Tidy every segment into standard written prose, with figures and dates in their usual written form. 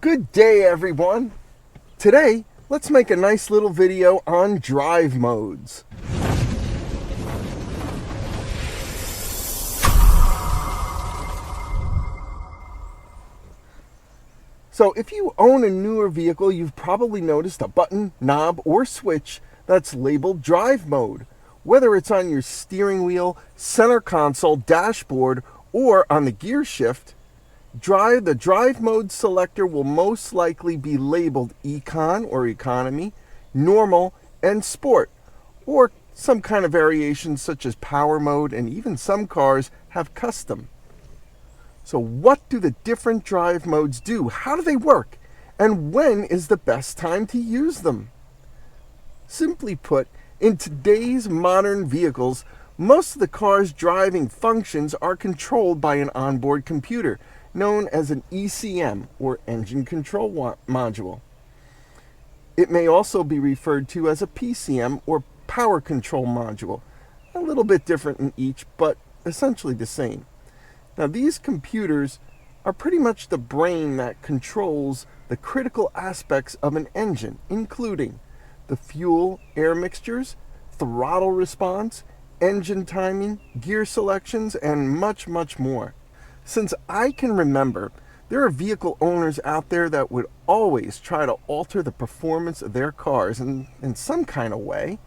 Good day, everyone. Today, let's make a nice little video on drive modes. So if you own a newer vehicle, you've probably noticed a button, knob, or switch that's labeled drive mode. Whether it's on your steering wheel, center console, dashboard, or on the gear shift, the drive mode selector will most likely be labeled Econ or Economy, Normal, and Sport, or some kind of variation such as Power Mode, and even some cars have Custom. So what do the different drive modes do? How do they work? And when is the best time to use them? Simply put, in today's modern vehicles, most of the car's driving functions are controlled by an onboard computer, known as an ECM, or Engine Control Module. It may also be referred to as a PCM, or Power Control Module. A little bit different in each, but essentially the same. Now, these computers are pretty much the brain that controls the critical aspects of an engine, including the fuel air mixtures, throttle response, engine timing, gear selections, and much, much more. Since I can remember, there are vehicle owners out there that would always try to alter the performance of their cars in some kind of way.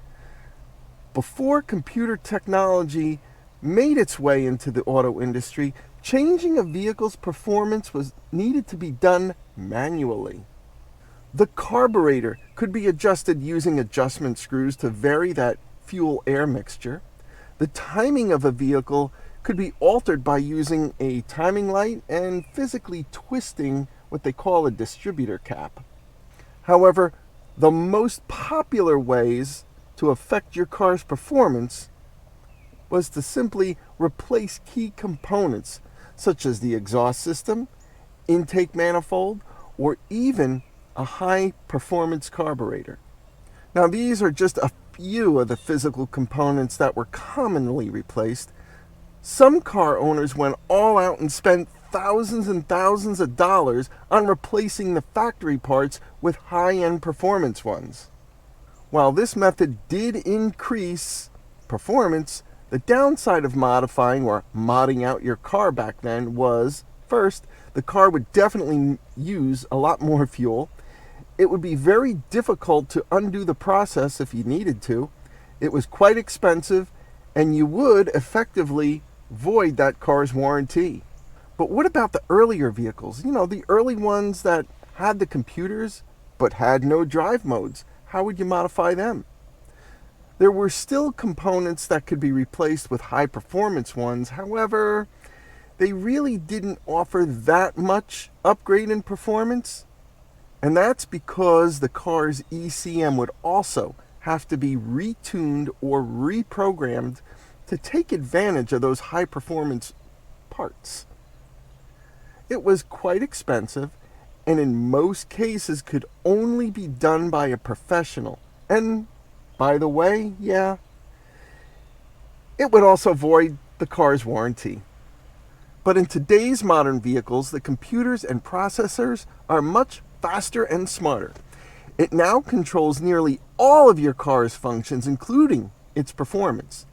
Before computer technology made its way into the auto industry, changing a vehicle's performance was needed to be done manually. The carburetor could be adjusted using adjustment screws to vary that fuel-air mixture. The timing of a vehicle could be altered by using a timing light and physically twisting what they call a distributor cap. However, the most popular ways to affect your car's performance was to simply replace key components such as the exhaust system, intake manifold, or even a high-performance carburetor. Now, these are just a few of the physical components that were commonly replaced. Some car owners went all out and spent thousands and thousands of dollars on replacing the factory parts with high-end performance ones. While this method did increase performance, the downside of modifying or modding out your car back then was, first, the car would definitely use a lot more fuel. It would be very difficult to undo the process if you needed to. It was quite expensive, and you would effectively void that car's warranty. But what about the earlier vehicles? You know, the early ones that had the computers but had no drive modes. How would you modify them? There were still components that could be replaced with high-performance ones. However, they really didn't offer that much upgrade in performance. And that's because the car's ECM would also have to be retuned or reprogrammed to take advantage of those high-performance parts. It was quite expensive, and in most cases could only be done by a professional. And by the way, yeah, it would also void the car's warranty. But in today's modern vehicles, the computers and processors are much faster and smarter. It now controls nearly all of your car's functions, including its performance.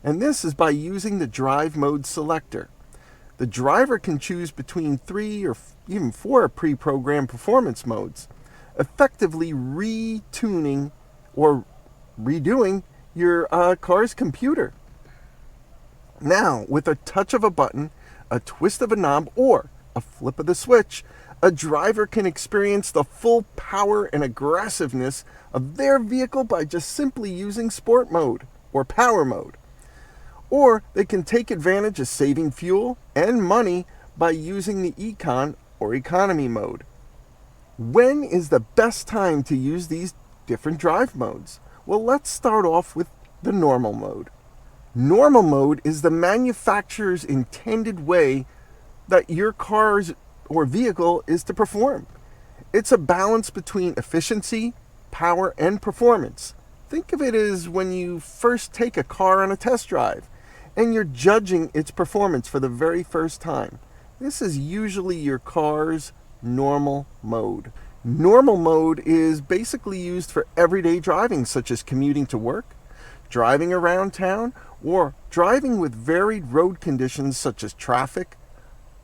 And this is by using the drive mode selector. The driver can choose between 3 or even 4 pre-programmed performance modes, effectively retuning or redoing your car's computer. Now, with a touch of a button, a twist of a knob, or a flip of the switch, a driver can experience the full power and aggressiveness of their vehicle by just simply using sport mode or power mode. Or they can take advantage of saving fuel and money by using the Econ or Economy mode. When is the best time to use these different drive modes? Well, let's start off with the normal mode. Normal mode is the manufacturer's intended way that your car's or vehicle is to perform. It's a balance between efficiency, power, and performance. Think of it as when you first take a car on a test drive and you're judging its performance for the very first time. This is usually your car's normal mode. Normal mode is basically used for everyday driving, such as commuting to work, driving around town, or driving with varied road conditions such as traffic,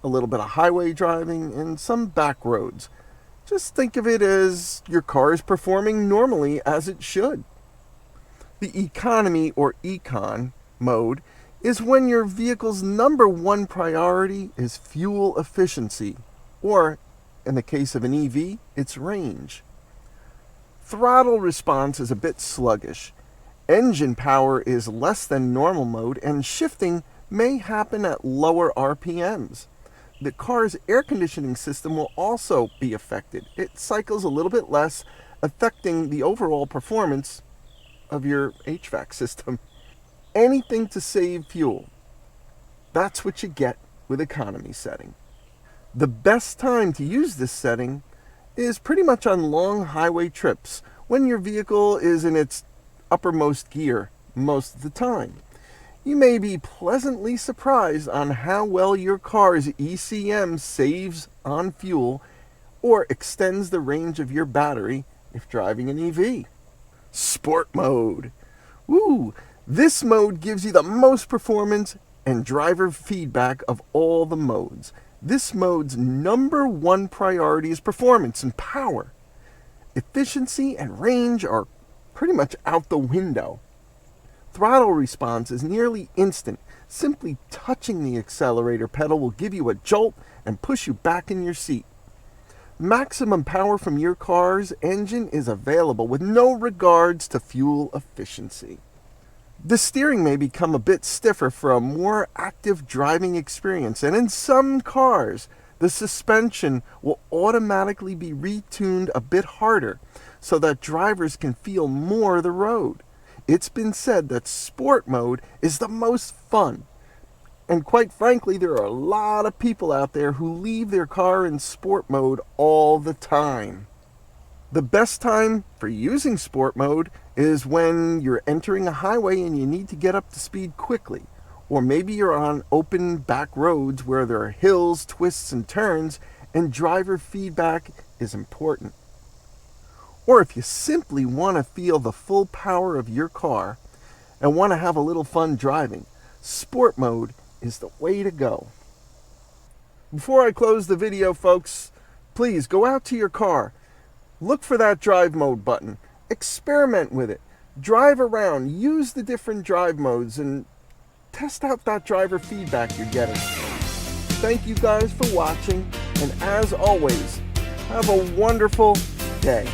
a little bit of highway driving, and some back roads. Just think of it as your car is performing normally as it should. The economy or econ mode is when your vehicle's number one priority is fuel efficiency, or in the case of an EV, its range. Throttle response is a bit sluggish. Engine power is less than normal mode, and shifting may happen at lower RPMs. The car's air conditioning system will also be affected. It cycles a little bit less, affecting the overall performance of your HVAC system. Anything to save fuel. That's what you get with economy setting. The best time to use this setting is pretty much on long highway trips when your vehicle is in its uppermost gear most of the time. You may be pleasantly surprised on how well your car's ECM saves on fuel or extends the range of your battery if driving an EV. Sport mode. Woo! This mode gives you the most performance and driver feedback of all the modes. This mode's number one priority is performance and power. Efficiency and range are pretty much out the window. Throttle response is nearly instant. Simply touching the accelerator pedal will give you a jolt and push you back in your seat. Maximum power from your car's engine is available with no regards to fuel efficiency. The steering may become a bit stiffer for a more active driving experience, and in some cars, the suspension will automatically be retuned a bit harder so that drivers can feel more of the road. It's been said that sport mode is the most fun. And quite frankly, there are a lot of people out there who leave their car in sport mode all the time. The best time for using sport mode is when you're entering a highway and you need to get up to speed quickly. Or maybe you're on open back roads where there are hills, twists, and turns, and driver feedback is important. Or if you simply want to feel the full power of your car and want to have a little fun driving, sport mode is the way to go. Before I close the video, folks, please go out to your car. Look for that drive mode button. Experiment with it. Drive around. Use the different drive modes and test out that driver feedback you're getting. Thank you guys for watching, and as always, have a wonderful day.